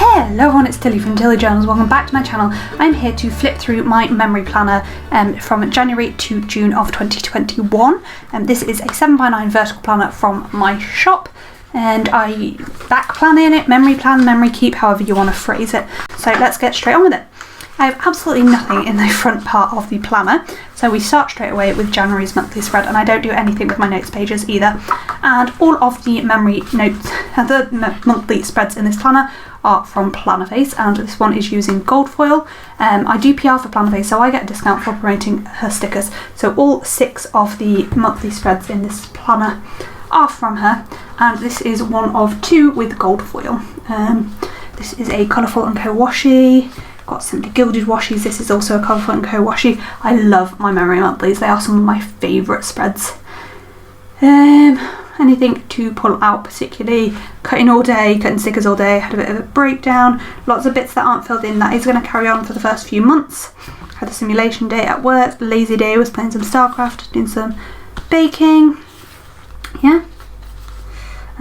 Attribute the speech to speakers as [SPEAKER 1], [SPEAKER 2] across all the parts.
[SPEAKER 1] Hello everyone, it's Tilly from Tilly Journals. Welcome back to my channel. I'm here to flip through my memory planner from January to June of 2021. This is a 7x9 vertical planner from my shop, and I back plan in it, memory plan, memory keep, however you want to phrase it. So let's get straight on with it. I have absolutely nothing in the front part of the planner, so we start straight away with January's monthly spread, and I don't do anything with my notes pages either. And all of the memory notes, the monthly spreads in this planner are from Plannerface, and this one is using gold foil. I do PR for Plannerface, so I get a discount for promoting her stickers. So all 6 of the monthly spreads in this planner are from her, and this is one of 2 with gold foil. This is a Colourful & Co washi. Got Simply Gilded washies. This is also a Colourful & Co washi. I love my memory monthlies. They are some of my favourite spreads. Anything to pull out particularly? Cutting all day, cutting stickers all day. Had a bit of a breakdown. Lots of bits that aren't filled in. That is going to carry on for the first few months. Had a simulation day at work. Lazy day, was playing some StarCraft, doing some baking. Yeah.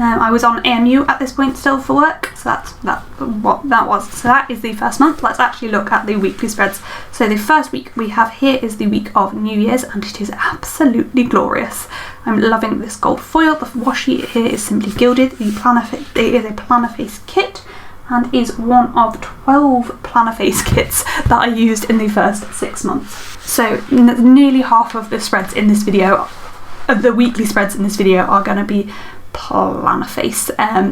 [SPEAKER 1] I was on AMU at this point still for work, so that's what that was. So that is the first month. Let's actually look at the weekly spreads. So the first week we have here is the week of New Year's, and it is absolutely glorious. I'm loving this gold foil. The washi here is Simply Gilded. The Plannerface, it is a Plannerface kit, and is one of 12 Plannerface kits that I used in the first 6 months. So nearly half of the spreads in this video, the weekly spreads in this video, are going to be Plannerface.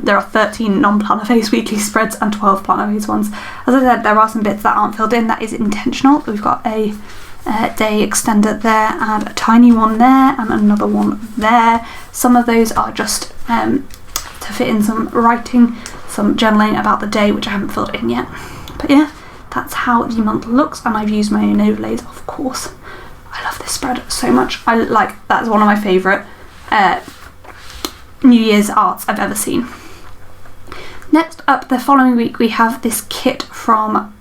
[SPEAKER 1] There are 13 non-Plannerface weekly spreads and 12 Plannerface ones. As I said, there are some bits that aren't filled in. That is intentional. We've got a day extender there, and a tiny one there, and another one there. Some of those are just to fit in some writing, some journaling about the day, which I haven't filled in yet. But yeah, that's how the month looks, and I've used my own overlays, of course. I love this spread so much. That's one of my favourite New Year's arts I've ever seen. Next up, the following week, we have this kit from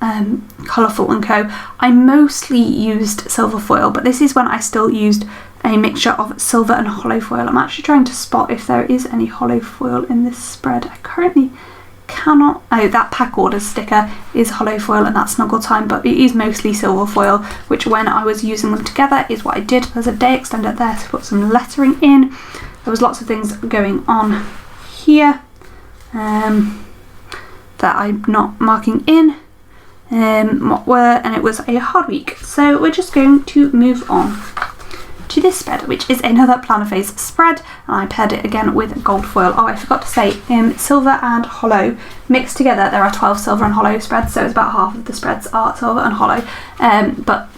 [SPEAKER 1] Colourful & Co. I mostly used silver foil, but this is when I still used a mixture of silver and hollow foil. I'm actually trying to spot if there is any hollow foil in this spread. I currently cannot. Oh, that pack order sticker is hollow foil, and that's Snuggle Time, but it is mostly silver foil, which when I was using them together is what I did. There's a day extender there to put some lettering in. There was lots of things going on here that I'm not marking in what were, and it was a hard week. So we're just going to move on to this spread, which is another Plannerface spread, and I paired it again with gold foil. Oh, I forgot to say, silver and hollow mixed together, there are 12 silver and hollow spreads, so it's about half of the spreads are silver and hollow. But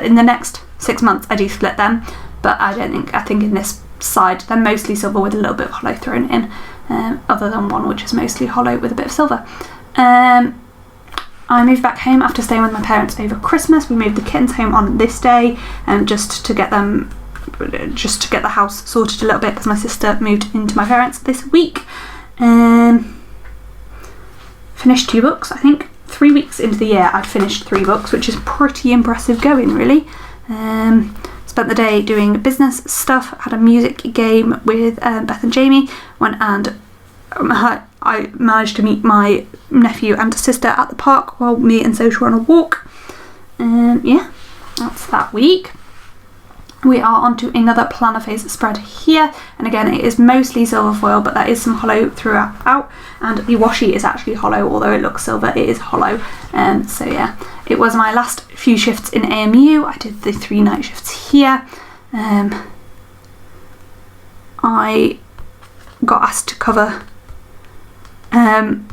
[SPEAKER 1] in the next 6 months, I do split them, but I think in this side they're mostly silver with a little bit of hollow thrown in, other than one which is mostly hollow with a bit of silver. I moved back home after staying with my parents over Christmas. We moved the kittens home on this day, just to get the house sorted a little bit, because my sister moved into my parents this week. Finished 2 books. I think 3 weeks into the year I'd finished 3 books, which is pretty impressive going, really. Spent the day doing business stuff, had a music game with Beth and Jamie, went and I managed to meet my nephew and sister at the park while me and Social were on a walk. Yeah, that's that week. We are on to another Plannerface spread here, and again it is mostly silver foil, but there is some hollow throughout, and the washi is actually hollow, although it looks silver, it is hollow. So yeah, it was my last few shifts in AMU. I did the 3 night shifts here. I got asked to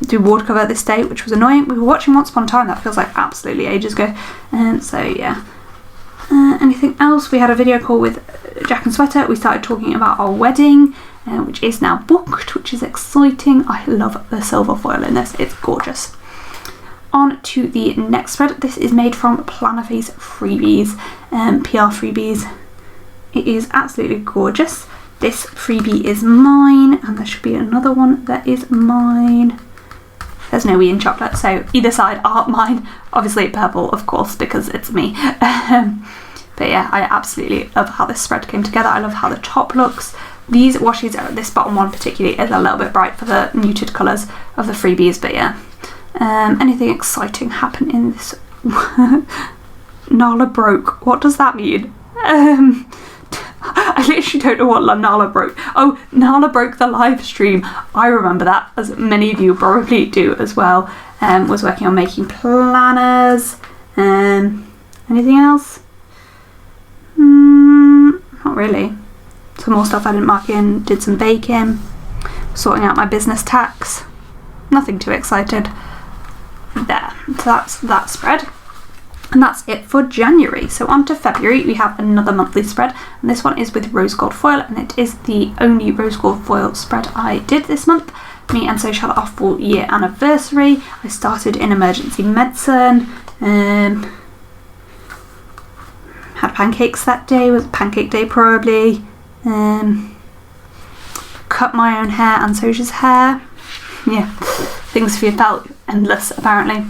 [SPEAKER 1] do ward cover this day, which was annoying. We were watching Once Upon a Time, that feels like absolutely ages ago. So yeah. Anything else? We had a video call with Jack and Sweater. We started talking about our wedding, which is now booked, which is exciting. I love the silver foil in this, it's gorgeous. On to the next spread. This is made from Plannerface freebies, PR freebies. It is absolutely gorgeous. This freebie is mine, and there should be another one that is mine. There's no E in chocolate, so either side are mine. Obviously purple, of course, because it's me. But yeah, I absolutely love how this spread came together. I love how the top looks. These washies, this bottom one particularly, is a little bit bright for the muted colours of the freebies, but yeah, Anything exciting happen in this? Nala broke. What does that mean? I literally don't know what Nala broke. Oh, Nala broke the live stream. I remember that, as many of you probably do as well. Was working on making planners. Anything else? Not really. Some more stuff I didn't mark in. Did some baking. Sorting out my business tax. Nothing too excited. There. So that's that spread. And that's it for January. So on to February, we have another monthly spread, and this one is with rose gold foil, and it is the only rose gold foil spread I did this month. Me and Soch had our 4-year anniversary. I started in emergency medicine. Had pancakes that day, was pancake day probably. Cut my own hair and Soch's hair. Yeah, things felt endless apparently.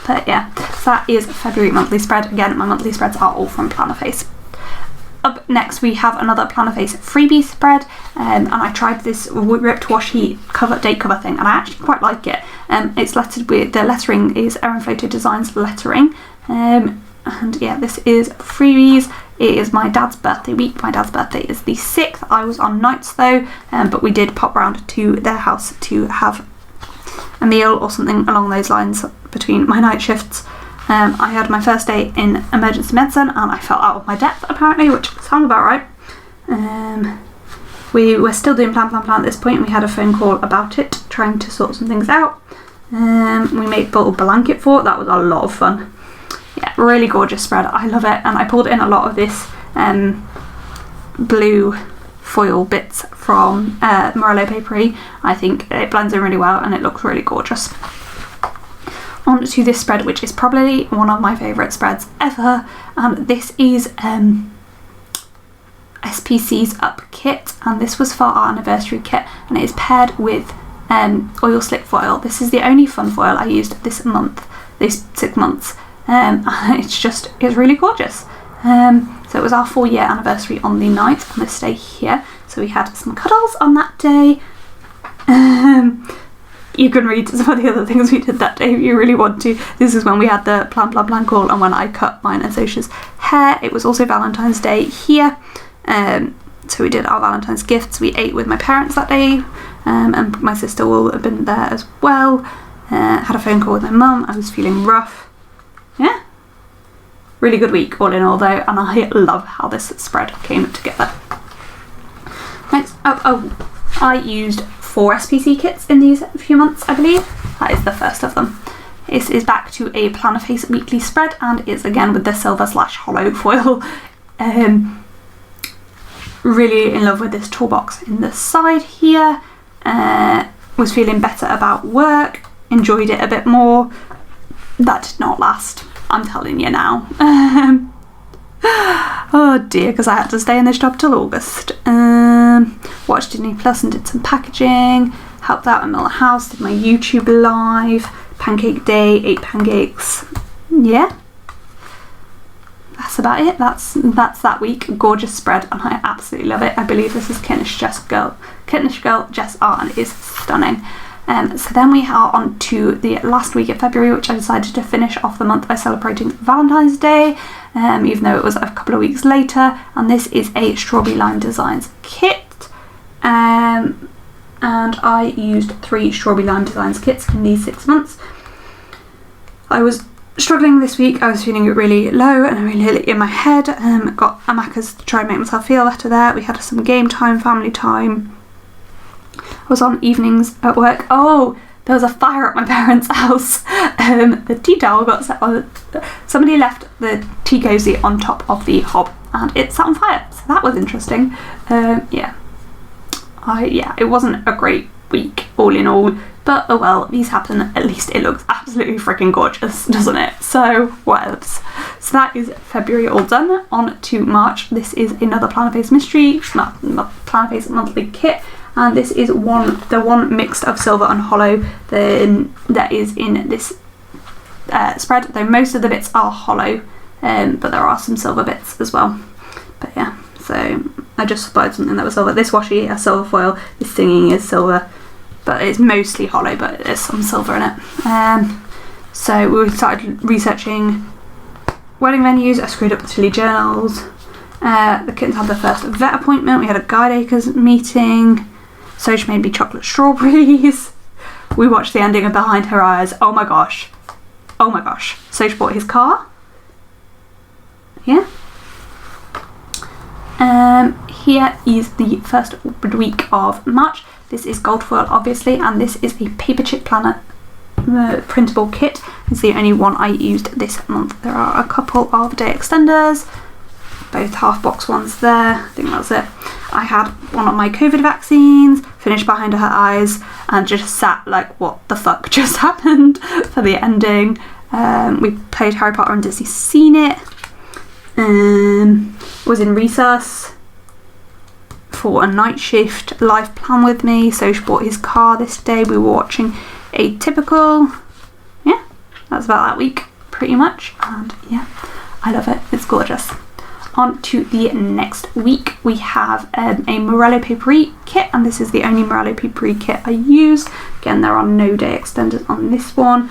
[SPEAKER 1] But yeah, so that is February monthly spread. Again, my monthly spreads are all from Plannerface. Up next we have another Plannerface freebie spread, and I tried this ripped washi date cover thing, and I actually quite like it. It's lettered with, the lettering is Erin Floater Designs lettering, and yeah, this is freebies. It is my dad's birthday week. My dad's birthday is the 6th. I was on nights though, but we did pop round to their house to have a meal or something along those lines between my night shifts. I had my first day in emergency medicine and I fell out of my depth apparently, which sounds about right. We were still doing plan at this point. We had a phone call about it, trying to sort some things out. We made a little blanket fort. That was a lot of fun. Yeah, really gorgeous spread. I love it, and I pulled in a lot of this blue foil bits from Morello Papery. I think it blends in really well and it looks really gorgeous. On to this spread, which is probably one of my favourite spreads ever, and this is SPC's Up kit, and this was for our anniversary kit, and it is paired with oil slick foil. This is the only fun foil I used this month, these 6 months. It's really gorgeous. So it was our 4-year anniversary on the 9th on this day here, so we had some cuddles on that day. You can read some of the other things we did that day if you really want to. This is when we had the plan call and when I cut mine and Soch's hair. It was also Valentine's Day here, so we did our Valentine's gifts. We ate with my parents that day, and my sister will have been there as well. Had a phone call with my mum. I was feeling rough. Yeah, really good week all in all though, and I love how this spread came together. Next, I used 4 SPC kits in these few months, I believe. That is the first of them. This is back to a Plannerface weekly spread, and it's again with the silver/hollow foil. Really in love with this toolbox in the side here. Was feeling better about work, enjoyed it a bit more. That did not last, I'm telling you now. Oh dear, because I had to stay in this job till August. Watched Disney Plus and did some packaging, helped out in the house, did my YouTube live, pancake day, ate pancakes. Yeah, that's about it. That's that week. Gorgeous spread, and I absolutely love it. I believe this is Kittenish Girl Jess art, and it is stunning. So then we are on to the last week of February, which I decided to finish off the month by celebrating Valentine's Day, even though it was a couple of weeks later, and this is a Strawberry Line Designs kit, and I used 3 Strawberry Line Designs kits in these 6 months. I was struggling this week. I was feeling really low and really in my head. Got a Macca's to try and make myself feel better there. We had some game time, family time. I was on evenings at work. Oh, there was a fire at my parents' house. The tea towel got set on. Somebody left the tea cozy on top of the hob and it sat on fire. So that was interesting. Yeah, it wasn't a great week all in all. But oh well, these happen. At least it looks absolutely freaking gorgeous, doesn't it? So what else? So that is February all done. On to March. This is another Plannerface mystery, Plannerface monthly kit. And this is the one mixed of silver and hollow that is in this spread, though most of the bits are hollow, but there are some silver bits as well. But yeah, so I just supplied something that was silver. This washi is silver foil, this thingy is silver but it's mostly hollow, but there's some silver in it. So we started researching wedding venues. I screwed up the Tilly journals. The kittens had their first vet appointment. We had a guide acres meeting. Soch made me chocolate strawberries. We watched the ending of Behind Her Eyes. Oh my gosh. Soch bought his car. Yeah. Here is the first week of March. This is gold foil, obviously, and this is the paper chip planner printable kit. It's the only one I used this month. There are a couple of day extenders, both half box ones there. I think that's it. I had one of my COVID vaccines, finished Behind Her Eyes, and just sat like, what the fuck just happened for the ending. We played Harry Potter and Disney's Seen It. Was in recess for a night shift life plan with me. Soch bought his car this day. We were watching Atypical. Yeah, that's about that week pretty much, and yeah, I love it. It's gorgeous. On to the next week, we have a Morello Papery kit, and this is the only Morello Papery kit I use. Again, there are no day extenders on this one.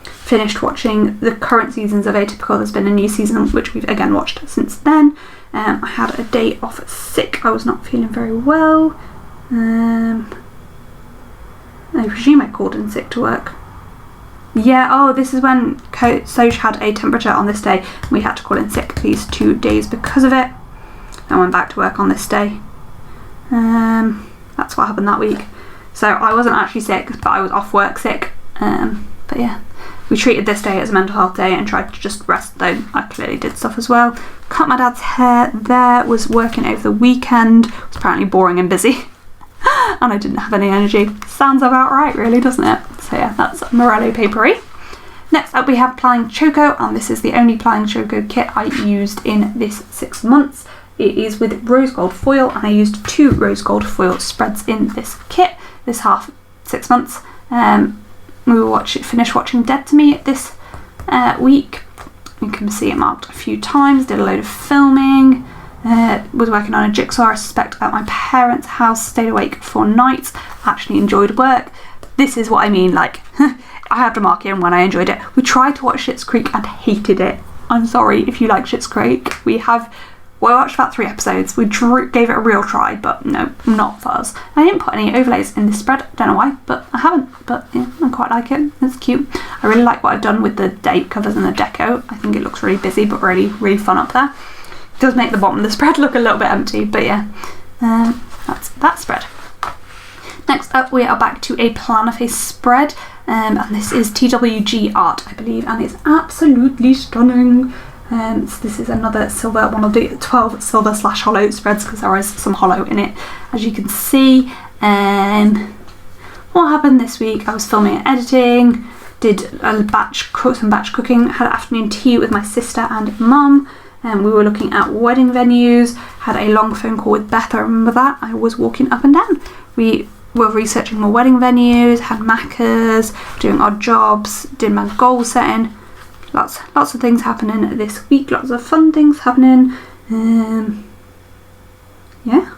[SPEAKER 1] Finished watching the current seasons of Atypical. There's been a new season which we've again watched since then. I had a day off sick. I was not feeling very well. I presume I called in sick to work. Yeah, oh, this is when Soch had a temperature on this day. We had to call in sick these 2 days because of it. I went back to work on this day. That's what happened that week. So I wasn't actually sick, but I was off work sick. But yeah, we treated this day as a mental health day and tried to just rest, though I clearly did stuff as well. Cut my dad's hair there, was working over the weekend. It was apparently boring and busy. And I didn't have any energy. Sounds about right, really, doesn't it? So yeah, that's Morello Papery. Next up we have Plying Choco, and this is the only Plying Choco kit I used in this 6 months. It is with rose gold foil, and I used 2 rose gold foil spreads in this kit this half 6 months. We finished watching Dead to Me this week. You can see it marked a few times. Did a load of filming. Was working on a jigsaw, I suspect, at my parents' house. Stayed awake for nights. Actually enjoyed work. This is what I mean, like, I have to mark in when I enjoyed it. We tried to watch Schitt's Creek and hated it. I'm sorry if you like Schitt's Creek. We watched about 3 episodes. We gave it a real try, but no, not for us. I didn't put any overlays in this spread. Don't know why, but I haven't. But yeah, I quite like it. It's cute. I really like what I've done with the date covers and the deco. I think it looks really busy, but really, really fun up there. It does make the bottom of the spread look a little bit empty, but yeah, that's that spread. Next up, we are back to a planner face spread, and this is TWG art, I believe, and it's absolutely stunning. So this is another silver, one of the 12 silver / hollow spreads, because there is some hollow in it, as you can see. What happened this week? I was filming and editing, did some batch cooking, had afternoon tea with my sister and mum. We were looking at wedding venues, had a long phone call with Beth, I remember that. I was walking up and down. We were researching more wedding venues, had macas, doing odd jobs, did my goal setting. Lots of things happening this week, lots of fun things happening. Yeah.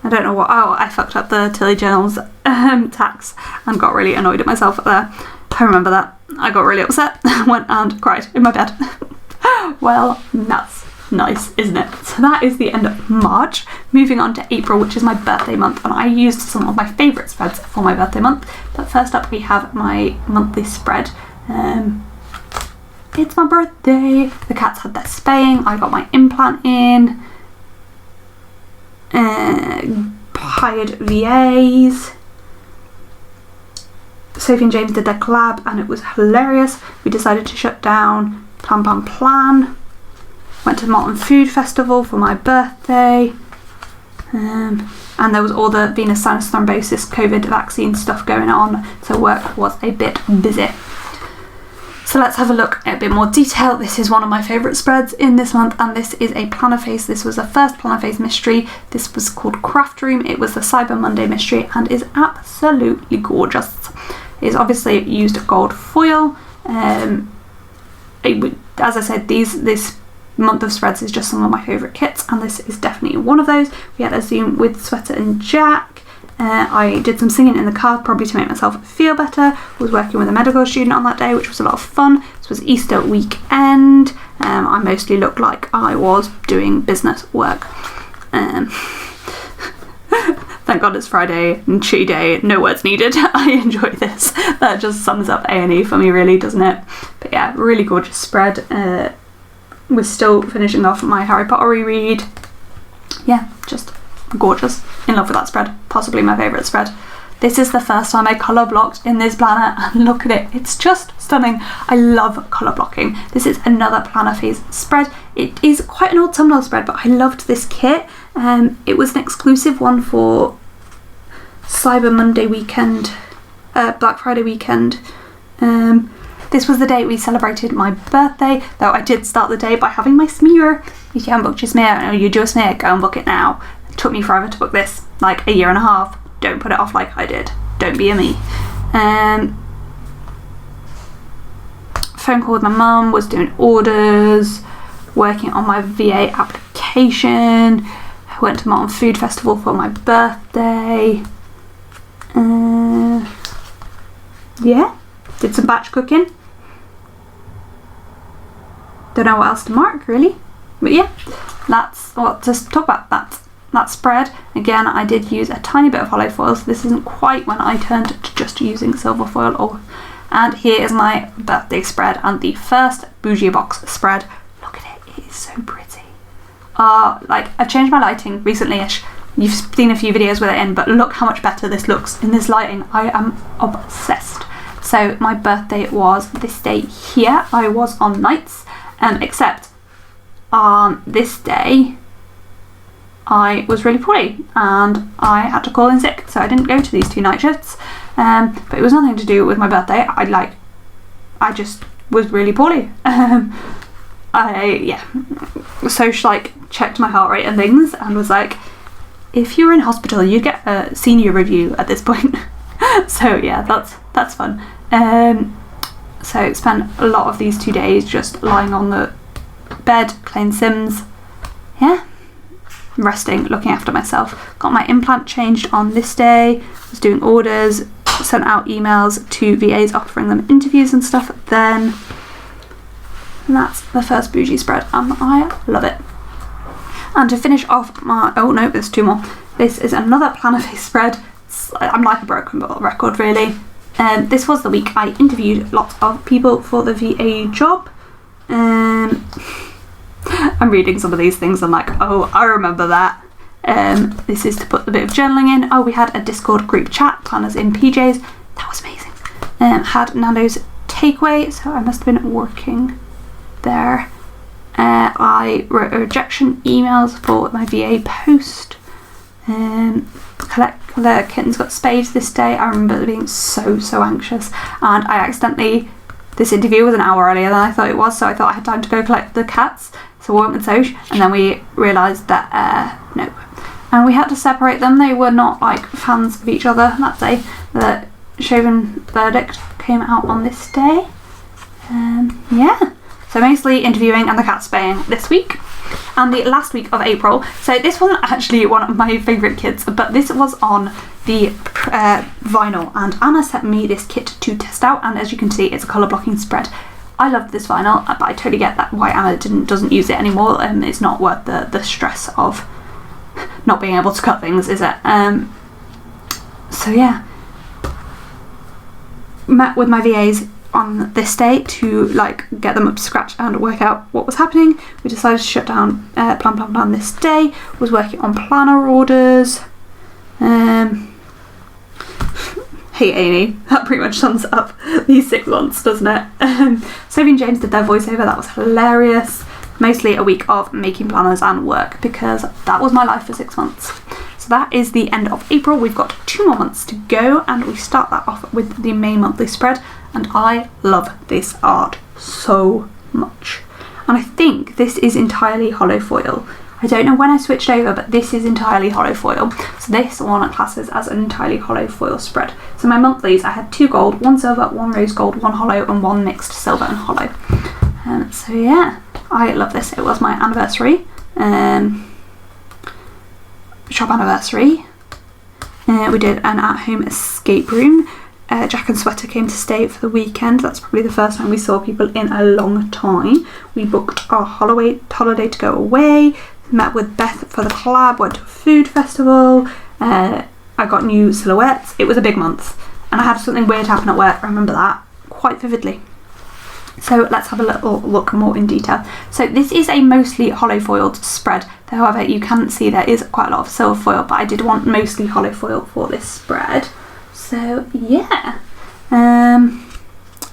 [SPEAKER 1] I don't know what, I fucked up the Tilly Journals tax and got really annoyed at myself there. I remember that. I got really upset, went and cried in my bed. Well, that's nice, isn't it? So that is the end of March. Moving on to April, which is my birthday month, and I used some of my favourite spreads for my birthday month. But first up, we have my monthly spread. It's my birthday. The cats had their spaying. I got my implant in. Hired VAs. Sophie and James did their collab, and it was hilarious. We decided to shut down Plan. Went to the Malton Food Festival for my birthday. And there was all the venous sinus thrombosis COVID vaccine stuff going on, so work was a bit busy. So let's have a look at a bit more detail. This is one of my favourite spreads in this month, and this is a planner face. This was the first planner face mystery. This was called Craft Room. It was the Cyber Monday mystery and is absolutely gorgeous. It's obviously used gold foil. As I said, this month of spreads is just some of my favourite kits, and this is definitely one of those. We had a Zoom with Sweater and Jack. I did some singing in the car, probably to make myself feel better. Was working with a medical student on that day, which was a lot of fun. This was Easter weekend. I mostly looked like I was doing business work. Thank God it's Friday and cheat day, no words needed. I enjoy this. That just sums up A&E for me, really, doesn't it? But yeah, really gorgeous spread. We're still finishing off my Harry Potter reread. Yeah, just gorgeous. In love with that spread. Possibly my favourite spread. This is the first time I colour blocked in this planner, and look at it. It's just stunning. I love colour blocking. This is another planner phase spread. It is quite an autumnal spread, but I loved this kit. It was an exclusive one for Cyber Monday weekend, Black Friday weekend. This was the day we celebrated my birthday, though I did start the day by having my smear. If you haven't booked your smear, or you do a smear, go and book it now. It took me forever to book this, like a year and a half. Don't put it off like I did. Don't be a me. Phone call with my mum, was doing orders, working on my VA application. I went to Martin Food Festival for my birthday. Yeah, did some batch cooking. Don't know what else to mark, really. But yeah, that's what to talk about. That spread. Again, I did use a tiny bit of hollow foil, so this isn't quite when I turned to just using silver foil. And here is my birthday spread and the first bougie box spread. Look at it, it is so pretty. Like, I've changed my lighting recently-ish. You've seen a few videos with it in, but look how much better this looks in this lighting. I am obsessed. So my birthday was this day here. I was on nights, except on this day I was really poorly and I had to call in sick, so I didn't go to these 2 night shifts. But it was nothing to do with my birthday. I just was really poorly. So she like checked my heart rate and things and was like, if you were in hospital you'd get a senior review at this point. So yeah, that's fun. So spent a lot of these 2 days just lying on the bed playing Sims. Yeah, resting, looking after myself. Got my implant changed on this day, was doing orders, sent out emails to VAs offering them interviews and stuff then. And that's the first bougie spread and I love it. And to finish off my, oh no, there's 2 more. This is another planner face spread. I'm like a broken record, really. This was the week I interviewed lots of people for the VA job. I'm reading some of these things, I'm like, oh, I remember that. This is to put a bit of journaling in. Oh, we had a Discord group chat, planners in PJs. That was amazing. Had Nando's takeaway, so I must have been working there. I wrote rejection emails for my VA post. The kittens got spayed this day. I remember being so anxious, and I accidentally, this interview was an hour earlier than I thought it was, so I thought I had time to go collect the cats, so I went with Soch, and then we realised that no, and we had to separate them. They were not like fans of each other that day. The Chauvin verdict came out on this day. Yeah, so mostly interviewing and the cat spaying this week. And the last week of April, so this wasn't actually one of my favourite kits, but this was on the vinyl, and Anna sent me this kit to test out, and as you can see it's a colour blocking spread. I loved this vinyl, but I totally get that why Anna doesn't use it anymore. It's not worth the stress of not being able to cut things, is it? So yeah, met with my VAs on this day to like get them up to scratch and work out what was happening. We decided to shut down plan this day. Was working on planner orders. Hey Amy, that pretty much sums up these 6 months, doesn't it? Sophie and James did their voiceover, that was hilarious. Mostly a week of making planners and work, because that was my life for 6 months. So that is the end of April. We've got 2 more months to go, and we start that off with the May monthly spread, and I love this art so much. And I think this is entirely hollow foil. I don't know when I switched over, but this is entirely hollow foil. So this one classes as an entirely hollow foil spread. So my monthlies, I had 2 gold, 1 silver, 1 rose gold, 1 hollow, and 1 mixed silver and hollow. So yeah, I love this. It was my anniversary, shop anniversary, We did an at-home escape room. Jack and Sweater came to stay for the weekend. That's probably the first time we saw people in a long time. We booked our holiday to go away, met with Beth for the collab, went to a food festival. I got new silhouettes. It was a big month, and I had something weird happen at work. I remember that quite vividly. So let's have a little look more in detail. So this is a mostly hollow foiled spread. However, you can see there is quite a lot of silver foil, but I did want mostly hollow foil for this spread. So yeah,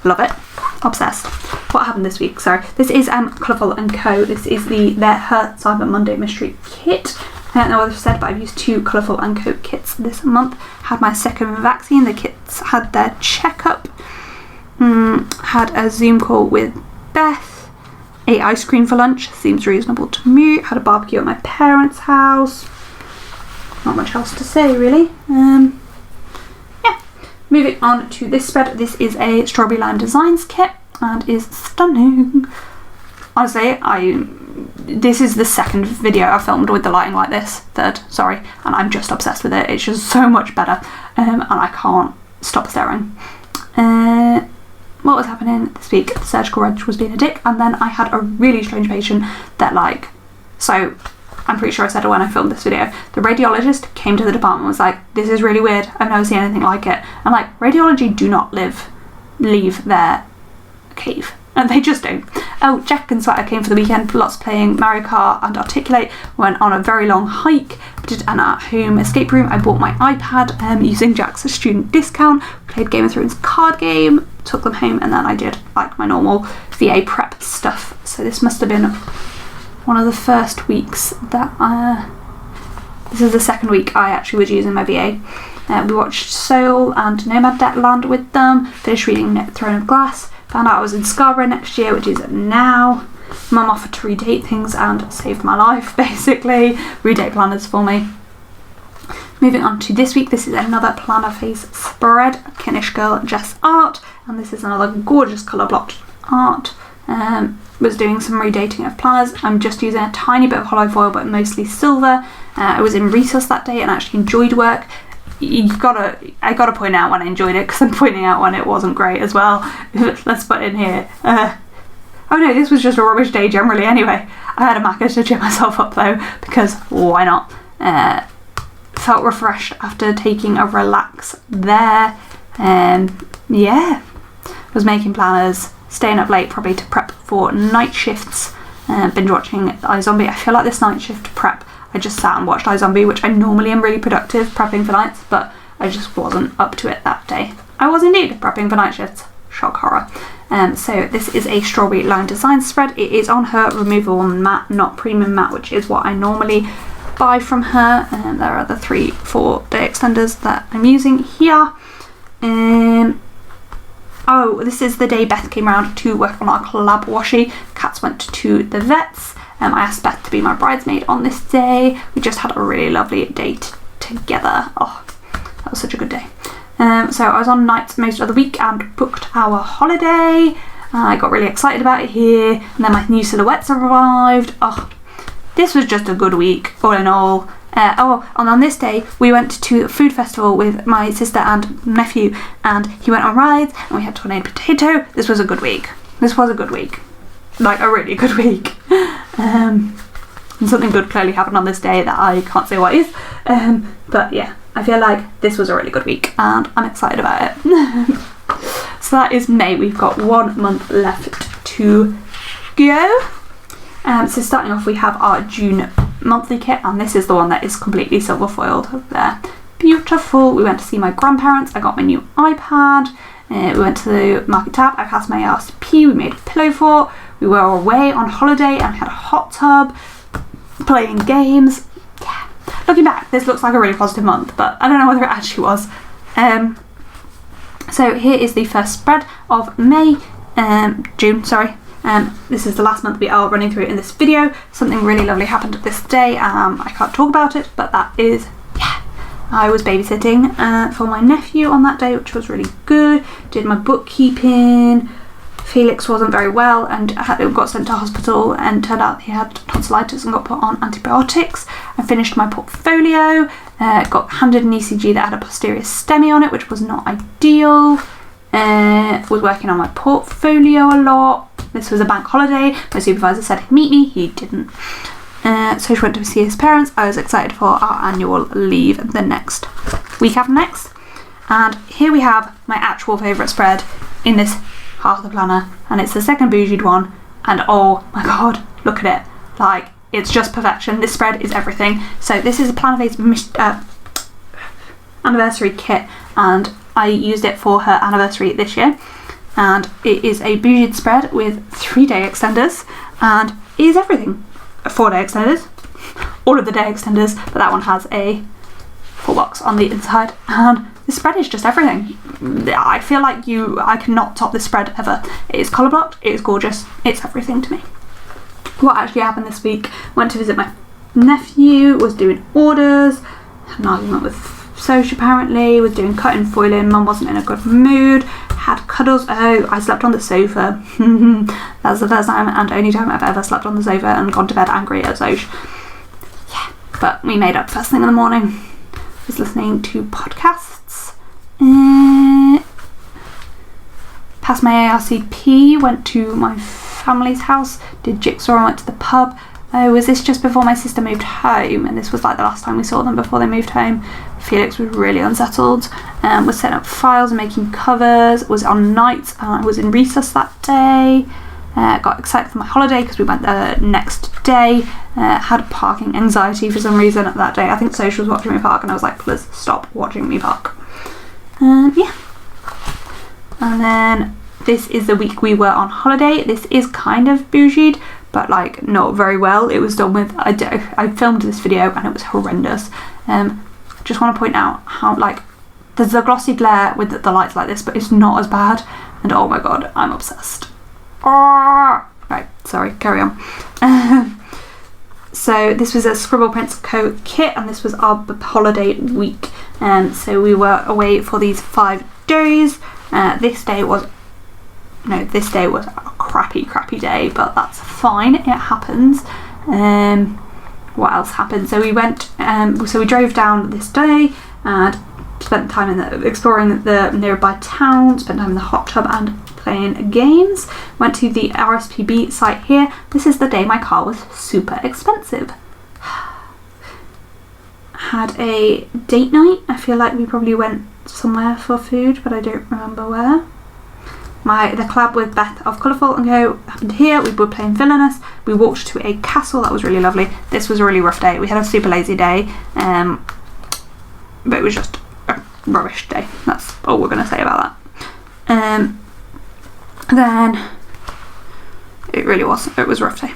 [SPEAKER 1] love it, obsessed. What happened this week? Sorry, this is Colourful & Co. This is her Cyber Monday mystery kit. I don't know what I've said, but I've used 2 Colourful & Co. kits this month. Had my second vaccine. The kits had their checkup. Had a Zoom call with Beth. Ate ice cream for lunch. Seems reasonable to me. Had a barbecue at my parents' house. Not much else to say really. Moving on to this spread, this is a Strawberry Lime Designs kit and is stunning. Honestly, this is the second video I've filmed with the lighting like this, third, sorry, and I'm just obsessed with it. It's just so much better, and I can't stop staring. What was happening this week? The surgical reg was being a dick, and then I had a really strange patient that so I'm pretty sure I said it when I filmed this video. The radiologist came to the department and was like, this is really weird, I've never seen anything like it. And radiology do not leave their cave. And they just don't. Oh, Jack and Sweater came for the weekend, lots playing Mario Kart and Articulate, went on a very long hike, did an at-home escape room. I bought my iPad using Jack's student discount, played Game of Thrones card game, took them home, and then I did my normal VA prep stuff. So this must have been one of the first weeks that this is the second week I actually was using my VA. We watched Soul and Nomad Land with them, finished reading Throne of Glass, found out I was in Scarborough next year, which is now. Mum offered to redate things and saved my life, basically. Redate planners for me. Moving on to this week, this is another planner face spread, Knish Girl Jess Art, and this is another gorgeous colour blocked art. Was doing some redating of planners. I'm just using a tiny bit of hollow foil, but mostly silver. I was in resource that day and actually enjoyed work. I gotta point out when I enjoyed it, because I'm pointing out when it wasn't great as well. Let's put in here. Oh no, this was just a rubbish day generally anyway. I had a macca to cheer myself up though, because why not? Felt refreshed after taking a relax there. Yeah, was making planners, staying up late probably to prep for night shifts, binge watching iZombie. I feel like this night shift prep, I just sat and watched iZombie, which I normally am really productive prepping for nights, but I just wasn't up to it that day. I was indeed prepping for night shifts. Shock horror. So this is a Strawberry Lime Design spread. It is on her removable matte, not premium matte, which is what I normally buy from her. There are the 3-4 day extenders that I'm using here. Oh, this is the day Beth came around to work on our collab washi. Cats went to the vets. I asked Beth to be my bridesmaid on this day. We just had a really lovely date together. Oh, that was such a good day. So I was on nights most of the week and booked our holiday. I got really excited about it here, and then my new silhouettes arrived. Oh, this was just a good week, all in all. And on this day we went to a food festival with my sister and nephew, and he went on rides and we had tornado potato. This was a good week. This was a good week. A really good week. And something good clearly happened on this day that I can't say what is. But yeah, I feel like this was a really good week and I'm excited about it. So that is May. We've got 1 month left to go. So starting off, we have our June monthly kit, and this is the one that is completely silver foiled there. Beautiful. We went to see my grandparents. I got my new iPad. We went to the market tab. I passed my RCP. We made a pillow fort. We were away on holiday and had a hot tub, playing games. Yeah. Looking back, this looks like a really positive month, but I don't know whether it actually was. So here is the first spread of June, sorry. This is the last month we are running through in this video. Something really lovely happened this day. I can't talk about it, but that is, yeah. I was babysitting for my nephew on that day, which was really good. Did my bookkeeping. Felix wasn't very well and got sent to hospital, and turned out he had tonsillitis and got put on antibiotics. I finished my portfolio. Got handed an ECG that had a posterior STEMI on it, which was not ideal. Was working on my portfolio a lot. This was a bank holiday. My supervisor said he'd meet me. He didn't. So she went to see his parents. I was excited for our annual leave the next week after next. And here we have my actual favourite spread in this half of the planner. And it's the second bougied one. And oh my god, look at it. Like, it's just perfection. This spread is everything. So this is a Planner Fave's anniversary kit. And I used it for her anniversary this year. And it is a bougied spread with 3-day extenders. And it is everything. 4-day extenders, all of the day extenders, but that one has a full box on the inside, and the spread is just everything. I feel like I cannot top this spread ever. It is colour blocked, it is gorgeous, it's everything to me. What actually happened this week? Went to visit my nephew, was doing orders, had an argument with Soch apparently, was doing cutting, foiling, mum wasn't in a good mood, had cuddles. Oh, I slept on the sofa. That was the first time and only time I've ever slept on the sofa and gone to bed angry at Soch. Yeah, but we made up first thing in the morning. Was listening to podcasts. Passed my ARCP, went to my family's house, did jigsaw and went to the pub. Oh, was this just before my sister moved home? And this was like the last time we saw them before they moved home. Felix was really unsettled. Was setting up files and making covers. Was on nights. I was in recess that day. Got excited for my holiday because we went the next day. Had parking anxiety for some reason that day. I think Soch was watching me park and I was like, please stop watching me park. Yeah. And then this is the week we were on holiday. This is kind of bougied, but like not very well. It was done with, I filmed this video and it was horrendous. Just want to point out how like there's a glossy glare with the lights like this, but it's not as bad, and oh my god, I'm obsessed. Right, sorry, carry on. So this was a Scribble Prints Co kit, and this was our holiday week, so we were away for these 5 days. This day was a crappy day, but that's fine, it happens. What else happened? So we went, so we drove down this day and spent time exploring the nearby town, spent time in the hot tub and playing games. Went to the RSPB site here. This is the day my car was super expensive. Had a date night. I feel like we probably went somewhere for food, but I don't remember where. The collab with Beth of Colourful and Co happened here. We were playing Villainous. We walked to a castle. That was really lovely. This was a really rough day. We had a super lazy day, but it was just a rubbish day. That's all we're going to say about that. Then it really was. It was a rough day.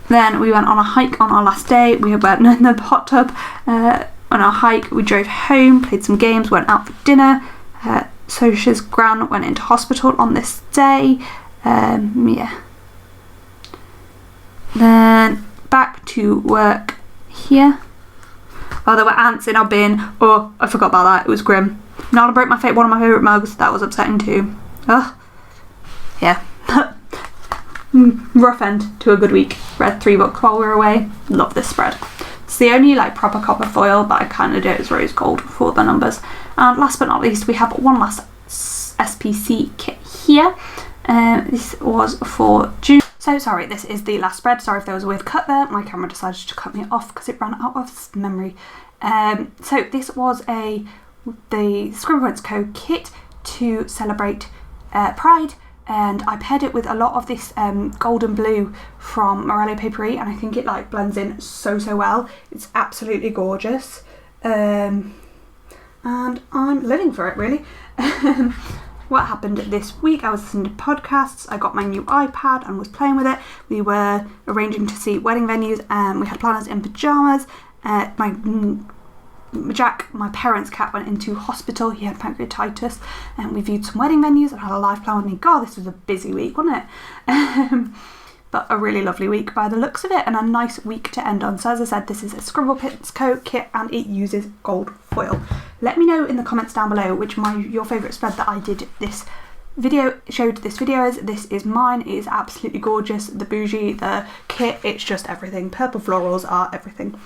[SPEAKER 1] Then we went on a hike on our last day. We went in the hot tub on our hike. We drove home, played some games, went out for dinner. Soch's gran went into hospital on this day. Yeah. Then back to work here. Oh, there were ants in our bin. Oh, I forgot about that. It was grim. Nala broke one of my favourite mugs. That was upsetting too. Ugh. Yeah. Rough end to a good week. Read 3 books while we were away. Love this spread. It's the only like proper copper foil, but I kind of do it as rose gold for the numbers. And last but not least, we have one last SPC kit here. This was for June. So sorry, this is the last spread. Sorry if there was a weird cut there. My camera decided to cut me off because it ran out of memory. So this was the Scribble Prints Co kit to celebrate Pride. And I paired it with a lot of this golden blue from Morello Papery, and I think it like blends in so well. It's absolutely gorgeous, and I'm living for it really. What happened this week? I was listening to podcasts. I got my new iPad and was playing with it. We were arranging to see wedding venues, and we had planners in pyjamas. Jack, my parents' cat, went into hospital. He had pancreatitis, and we viewed some wedding venues and had a live plan with me. God, this was a busy week, wasn't it? But a really lovely week by the looks of it, and a nice week to end on. So as I said, this is a Scribble Prints Co kit, and it uses gold foil. Let me know in the comments down below which your favourite spread that I did this video showed this video is. This is mine. It is absolutely gorgeous. The bougie, the kit, it's just everything. Purple florals are everything.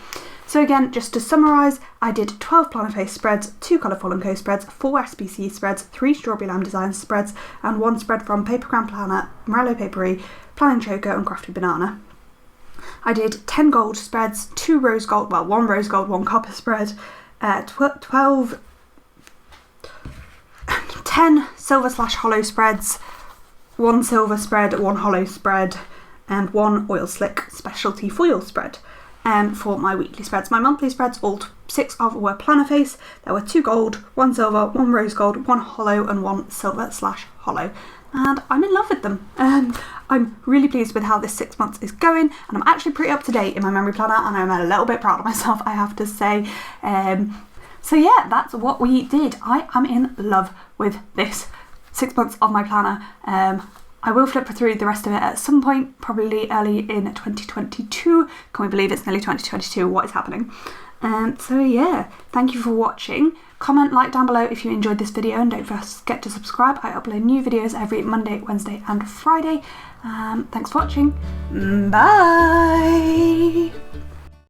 [SPEAKER 1] So again, just to summarise, I did 12 planner face spreads, 2 Colourful & Co spreads, 4 SPC spreads, 3 Strawberry Lime Designs spreads, and 1 spread from Papergram Planner, Morello Papery, Planning Choker and Crafty Banana. I did 10 gold spreads, 2 rose gold, well 1 rose gold, 1 copper spread, 10 silver/hollow spreads, 1 silver spread, 1 hollow spread, and 1 oil slick specialty foil spread for my weekly spreads. My monthly spreads, all 6 of were planner face. There were 2 gold, 1 silver, 1 rose gold, 1 hollow, and 1 silver/hollow. And I'm in love with them. I'm really pleased with how this 6 months is going, and I'm actually pretty up to date in my memory planner, and I'm a little bit proud of myself, I have to say. So yeah, that's what we did. I am in love with this 6 months of my planner. I will flip through the rest of it at some point, probably early in 2022. Can we believe it's nearly 2022? What is happening? So yeah, thank you for watching. Comment, like down below if you enjoyed this video, and don't forget to subscribe. I upload new videos every Monday, Wednesday and Friday. Thanks for watching. Bye!